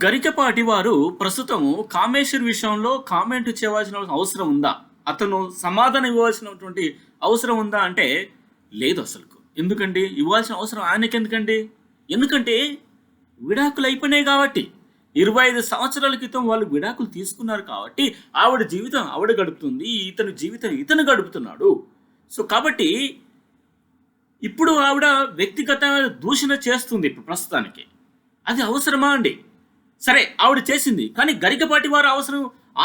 గరికపాటి వారు ప్రస్తుతము కామేశ్వర్ విషయంలో కామెంట్ చేయవలసిన అవసరం ఉందా? అతను సమాధానం ఇవ్వాల్సినటువంటి అవసరం ఉందా అంటే లేదు అసలుకు. ఎందుకండి ఇవ్వాల్సిన అవసరం ఆయనకెందుకండి? ఎందుకంటే విడాకులు అయిపోయినాయి కాబట్టి. 25 సంవత్సరాల క్రితం వాళ్ళు విడాకులు తీసుకున్నారు కాబట్టి ఆవిడ జీవితం ఆవిడ గడుపుతుంది, ఇతని జీవితం ఇతను గడుపుతున్నాడు. సో కాబట్టి ఇప్పుడు ఆవిడ వ్యక్తిగత దూషణ చేస్తుంది ఇప్పుడు ప్రస్తుతానికి. అది అవసరమా అండి? సరే ఆవిడ చేసింది, కానీ గరికపాటి వారు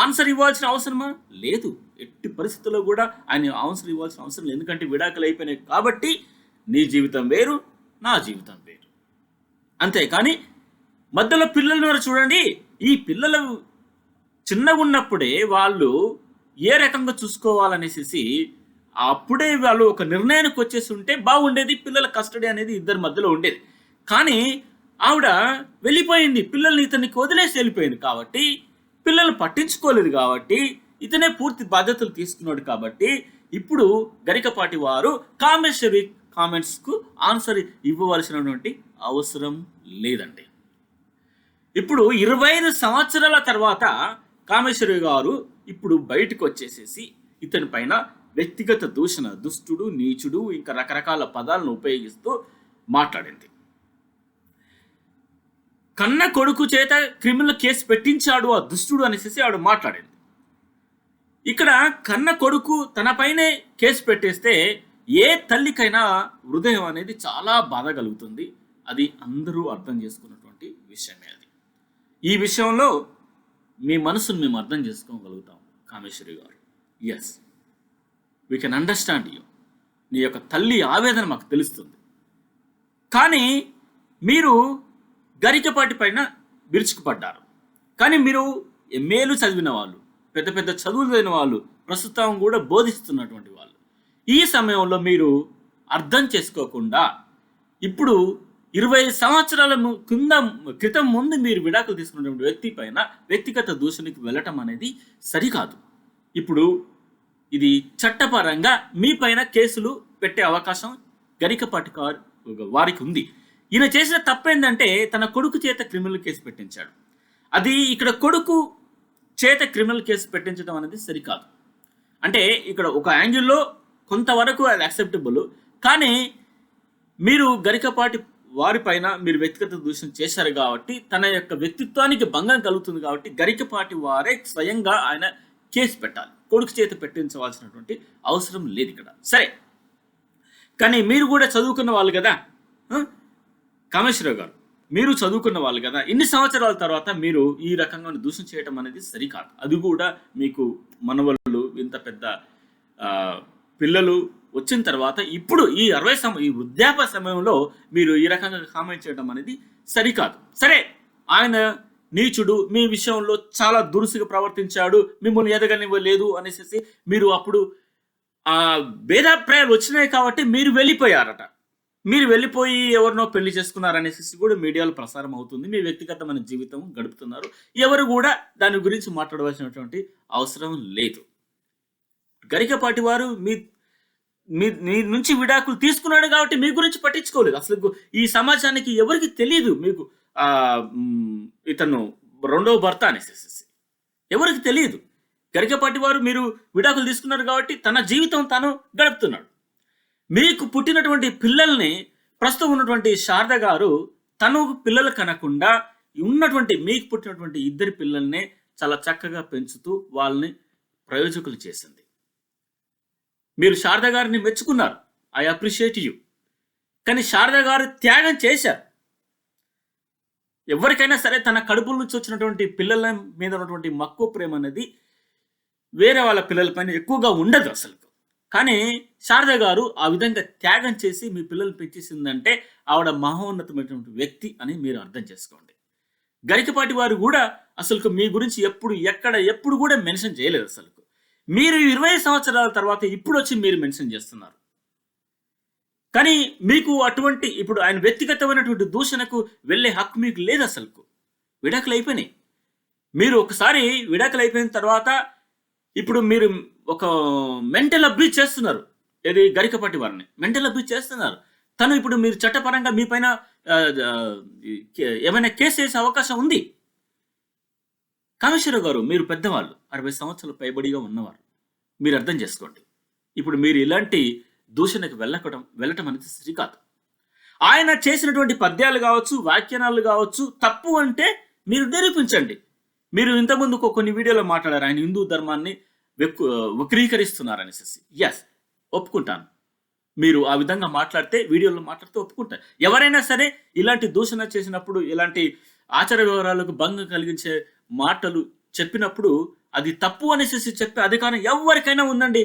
ఆన్సర్ ఇవ్వాల్సిన అవసరమా? లేదు. ఎట్టి పరిస్థితుల్లో కూడా ఆయన ఆన్సర్ ఇవ్వాల్సిన అవసరం లేదు. ఎందుకంటే విడాకులు అయిపోయినాయి కాబట్టి నీ జీవితం వేరు, నా జీవితం వేరు. అంతేకాని మధ్యలో పిల్లలు చూడండి, ఈ పిల్లలు చిన్నగా ఉన్నప్పుడే వాళ్ళు ఏ రకంగా చూసుకోవాలనేసి అప్పుడే వాళ్ళు ఒక నిర్ణయానికి వచ్చేసి ఉంటే బాగుండేది. పిల్లల కస్టడీ అనేది ఇద్దరి మధ్యలో ఉండేది. కానీ ఆవిడ వెళ్ళిపోయింది, పిల్లల్ని ఇతనికి వదిలేసి వెళ్ళిపోయింది కాబట్టి, పిల్లలు పట్టించుకోలేదు కాబట్టి, ఇతనే పూర్తి బాధ్యతలు తీసుకున్నాడు కాబట్టి ఇప్పుడు గరికపాటి వారు కామేశ్వరి కామెంట్స్కు ఆన్సర్ ఇవ్వవలసినటువంటి అవసరం లేదండి. ఇప్పుడు 25 సంవత్సరాల తర్వాత కామేశ్వరి గారు ఇప్పుడు బయటకు వచ్చేసేసి ఇతని పైన వ్యక్తిగత దూషణ, దుష్టుడు, నీచుడు, ఇంకా రకరకాల పదాలను ఉపయోగిస్తూ మాట్లాడింది. కన్న కొడుకు చేత క్రిమినల్ కేసు పెట్టించాడు ఆ దుష్టుడు అనేసి ఆవిడ మాట్లాడింది. ఇక్కడ కన్న కొడుకు తనపైనే కేసు పెట్టేస్తే ఏ తల్లికైనా హృదయం అనేది చాలా బాధ కలుగుతుంది. అది అందరూ అర్థం చేసుకున్నటువంటి విషయమే. అది ఈ విషయంలో మీ మనసును మేము అర్థం చేసుకోగలుగుతాం Kameshwari garu. Yes, we can understand you. నీ యొక్క తల్లి ఆవేదన మాకు తెలుస్తుంది. కానీ మీరు గరికపాటి పైన విరుచుకుపడ్డారు. కానీ మీరు ఎంఏలు చదివిన వాళ్ళు, పెద్ద పెద్ద చదువులు చదివిన వాళ్ళు, ప్రస్తుతం కూడా బోధిస్తున్నటువంటి వాళ్ళు, ఈ సమయంలో మీరు అర్థం చేసుకోకుండా ఇప్పుడు 20 సంవత్సరాల క్రితం ముందు మీరు విడాకులు తీసుకున్నటువంటి వ్యక్తి పైన వ్యక్తిగత దూషణకి వెళ్ళటం అనేది సరికాదు. ఇప్పుడు ఇది చట్టపరంగా మీ పైన కేసులు పెట్టే అవకాశం గరికపాటి వారికి ఉంది. ఈయన చేసిన తప్పేందంటే తన కొడుకు చేత క్రిమినల్ కేసు పెట్టించాడు. అది ఇక్కడ కొడుకు చేత క్రిమినల్ కేసు పెట్టించడం అనేది సరికాదు. అంటే ఇక్కడ ఒక యాంగిల్లో కొంతవరకు అది యాక్సెప్టబుల్. కానీ మీరు గరికపాటి వారి పైన మీరు వ్యక్తిగత దూషణ చేశారు కాబట్టి తన యొక్క వ్యక్తిత్వానికి భంగం కలుగుతుంది కాబట్టి గరికపాటి వారే స్వయంగా ఆయన కేసు పెట్టాలి. కొడుకు చేత పెట్టించవలసినటువంటి అవసరం లేదు ఇక్కడ. సరే, కానీ మీరు కూడా చదువుకున్న వాళ్ళు కదా కామేశ్వరరావు గారు, మీరు చదువుకున్న వాళ్ళు కదా, ఇన్ని సంవత్సరాల తర్వాత మీరు ఈ రకంగా దూషణ చేయడం అనేది సరికాదు. అది కూడా మీకు మనవళ్ళు, ఇంత పెద్ద పిల్లలు వచ్చిన తర్వాత ఇప్పుడు ఈ ఈ వృద్ధాప్య సమయంలో మీరు ఈ రకంగా కామెంట్ చేయడం అనేది సరికాదు. సరే, ఆయన నీచుడు, మీ విషయంలో చాలా దురుసుగా ప్రవర్తించాడు, మిమ్మల్ని ఎదగనివ్వలేదు అనేసి మీరు అప్పుడు భేదాభిప్రాయాలు వచ్చినాయి కాబట్టి మీరు వెళ్ళిపోయారట. మీరు వెళ్ళిపోయి ఎవరినో పెళ్లి చేసుకున్నారనేసి కూడా మీడియాలో ప్రసారం అవుతుంది. మీ వ్యక్తిగతమైన జీవితం గడుపుతున్నారు. ఎవరు కూడా దాని గురించి మాట్లాడవలసినటువంటి అవసరం లేదు. గరికపాటి వారు మీ నుంచి విడాకులు తీసుకున్నాడు కాబట్టి మీ గురించి పట్టించుకోలేదు. అసలు ఈ సమాజానికి ఎవరికి తెలియదు మీకు ఇతను రెండవ భర్త అనేసి ఎవరికి తెలియదు. గరికపాటి వారు మీరు విడాకులు తీసుకున్నారు కాబట్టి తన జీవితం తాను గడుపుతున్నాడు. మీకు పుట్టినటువంటి పిల్లల్ని ప్రస్తుతం ఉన్నటువంటి శారద గారు తను పిల్లలు కనకుండా ఉన్నటువంటి మీకు పుట్టినటువంటి ఇద్దరి పిల్లల్ని చాలా చక్కగా పెంచుతూ వాళ్ళని ప్రయోజకులు చేసింది. మీరు శారద గారిని మెచ్చుకున్నారు, ఐ అప్రిషియేట్ యూ. కానీ శారద గారు త్యాగం చేశారు. ఎవరికైనా సరే తన కడుపుల నుంచి వచ్చినటువంటి పిల్లల మీద ఉన్నటువంటి మక్కువ ప్రేమ అనేది వేరే వాళ్ళ పిల్లలపైన ఎక్కువగా ఉండదు అసలు. కానీ శారద గారు ఆ విధంగా త్యాగం చేసి మీ పిల్లలు పెంచేసిందంటే ఆవిడ మహోన్నతమైనటువంటి వ్యక్తి అని మీరు అర్థం చేసుకోండి. గరికపాటి వారు కూడా అసలు మీ గురించి ఎప్పుడు కూడా మెన్షన్ చేయలేదు. అసలు మీరు 20 సంవత్సరాల తర్వాత ఇప్పుడు వచ్చి మీరు మెన్షన్ చేస్తున్నారు. కానీ మీకు అటువంటి ఇప్పుడు ఆయన వ్యక్తిగతమైనటువంటి దూషణకు వెళ్ళే హక్కు మీకు లేదు. అసలు విడాకులు అయిపోయినాయి. మీరు ఒకసారి విడాకులు అయిపోయిన తర్వాత ఇప్పుడు మీరు ఒక మెంటల్ అబ్యూజ్ చేస్తున్నారు. ఏది గరికపాటి వారిని మెంటల్ అబ్యూజ్ చేస్తున్నారు. తను ఇప్పుడు మీరు చట్టపరంగా మీ పైన ఏమైనా కేసు వేసే అవకాశం ఉంది. కామేశ్వరరావు గారు, మీరు పెద్దవాళ్ళు, 60 సంవత్సరాలు పైబడిగా ఉన్నవారు. మీరు అర్థం చేసుకోండి. ఇప్పుడు మీరు ఇలాంటి దూషణకు వెళ్ళటం అనేది సరికాదు. ఆయన చేసినటువంటి పద్యాలు కావచ్చు, వ్యాఖ్యానాలు కావచ్చు, తప్పు అంటే మీరు నిరూపించండి. మీరు ఇంతకుముందు కొన్ని వీడియోలో మాట్లాడారు, ఆయన హిందూ ధర్మాన్ని వక్రీకరిస్తున్నారనేసి. ఎస్, ఒప్పుకుంటాను. మీరు ఆ విధంగా మాట్లాడితే, వీడియోలో మాట్లాడితే ఒప్పుకుంటారు. ఎవరైనా సరే ఇలాంటి దూషణ చేసినప్పుడు, ఇలాంటి ఆచార వ్యవహారాలకు భంగం కలిగించే మాటలు చెప్పినప్పుడు అది తప్పు అనేసి చెప్పే అధికారం ఎవరికైనా ఉందండి.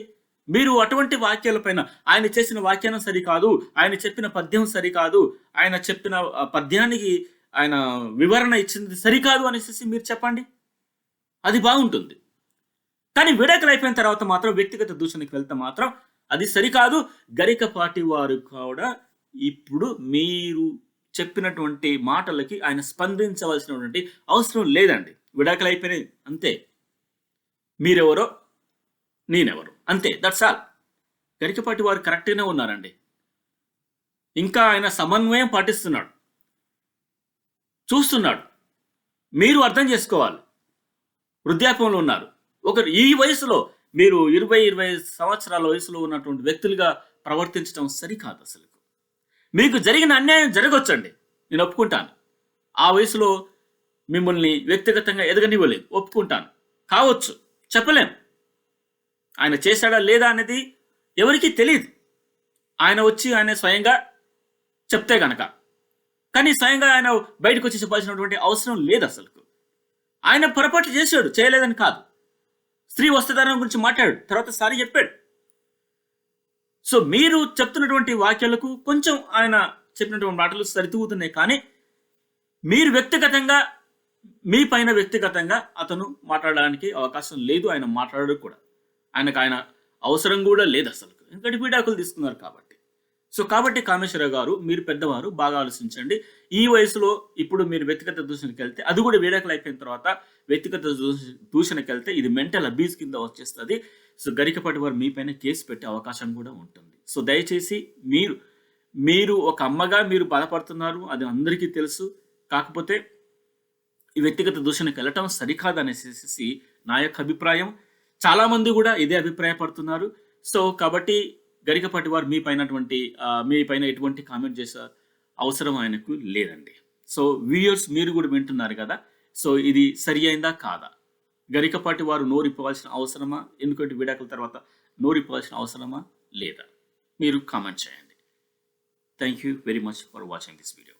మీరు అటువంటి వాక్యాలపైన, ఆయన చేసిన వ్యాఖ్యానం సరికాదు, ఆయన చెప్పిన పద్యం సరికాదు, ఆయన చెప్పిన పద్యానికి ఆయన వివరణ ఇచ్చింది సరికాదు అనేసి మీరు చెప్పండి, అది బాగుంటుంది. కానీ విడాకులు అయిపోయిన తర్వాత మాత్రం వ్యక్తిగత దూషణకి వెళ్తే మాత్రం అది సరికాదు. గరికపాటి వారు కూడా ఇప్పుడు మీరు చెప్పినటువంటి మాటలకి ఆయన స్పందించవలసినటువంటి అవసరం లేదండి. విడాకులు అయిపోయినాయి, అంతే. మీరెవరో నేనెవరో, అంతే. That's all. గరికపాటి వారు కరెక్ట్గానే ఉన్నారండి. ఇంకా ఆయన సమన్వయం పాటిస్తున్నాడు, చూస్తున్నాడు. మీరు అర్థం చేసుకోవాలి. వృద్ధాప్యంలో ఉన్నారు. ఈ వయసులో మీరు 20-25 సంవత్సరాల వయసులో ఉన్నటువంటి వ్యక్తులుగా ప్రవర్తించడం సరికాదు. అసలు మీకు జరిగిన అన్యాయం జరగొచ్చండి, నేను ఒప్పుకుంటాను. ఆ వయసులో మిమ్మల్ని వ్యక్తిగతంగా ఎదగనివ్వలేదు, ఒప్పుకుంటాను. కావచ్చు, చెప్పలేం. ఆయన చేశాడా లేదా అనేది ఎవరికీ తెలియదు. ఆయన స్వయంగా చెప్తే గనక. కానీ స్వయంగా ఆయన బయటకు వచ్చి చెప్పాల్సినటువంటి అవసరం లేదు అసలు. ఆయన పొరపాట్లు చేశాడు, చేయలేదని కాదు. స్త్రీ వస్త్రధారణ గురించి మాట్లాడాడు, తర్వాత సారీ చెప్పాడు. సో మీరు చెప్తున్నటువంటి వాక్యాలకు కొంచెం ఆయన చెప్పినటువంటి మాటలు సరితూగుతున్నాయి. కానీ మీరు మీ పైన వ్యక్తిగతంగా అతను మాట్లాడడానికి అవకాశం లేదు. ఆయన మాట్లాడడు కూడా. ఆయన అవసరం కూడా లేదు అసలు, ఎందుకంటే విడాకులు తీసుకున్నారు కాబట్టి. సో కాబట్టి కామేశ్వరరావు గారు, మీరు పెద్దవారు, బాగా ఆలోచించండి. ఈ వయసులో ఇప్పుడు మీరు వ్యక్తిగత దూషణకి వెళ్తే, అది కూడా విడాకులు అయిపోయిన తర్వాత వ్యక్తిగత దూషణకి వెళ్తే ఇది మెంటల్ అబ్యూస్ కింద వచ్చేస్తుంది. సో గరికపాటి వారు మీ పైన కేసు పెట్టే అవకాశం కూడా ఉంటుంది. సో దయచేసి మీరు ఒక అమ్మగా మీరు బాధపడుతున్నారు, అది అందరికీ తెలుసు. కాకపోతే ఈ వ్యక్తిగత దూషణకి వెళ్ళటం సరికాదనేసి నా యొక్క అభిప్రాయం. చాలామంది కూడా ఇదే అభిప్రాయపడుతున్నారు. సో కాబట్టి గరికపాటి వారు మీ పైన ఎటువంటి కామెంట్ చేసే అవసరం ఆయనకు లేదండి. సో వ్యూయర్స్, మీరు కూడా వింటున్నారు కదా. సో ఇది సరి అయిందా కాదా? గరికపాటి వారు నోరిప్పవలసిన అవసరమా? ఎందుకంటే విడాకుల తర్వాత నోరిప్పవలసిన అవసరమా లేదా? మీరు కామెంట్ చేయండి. Thank you very much for watching this video.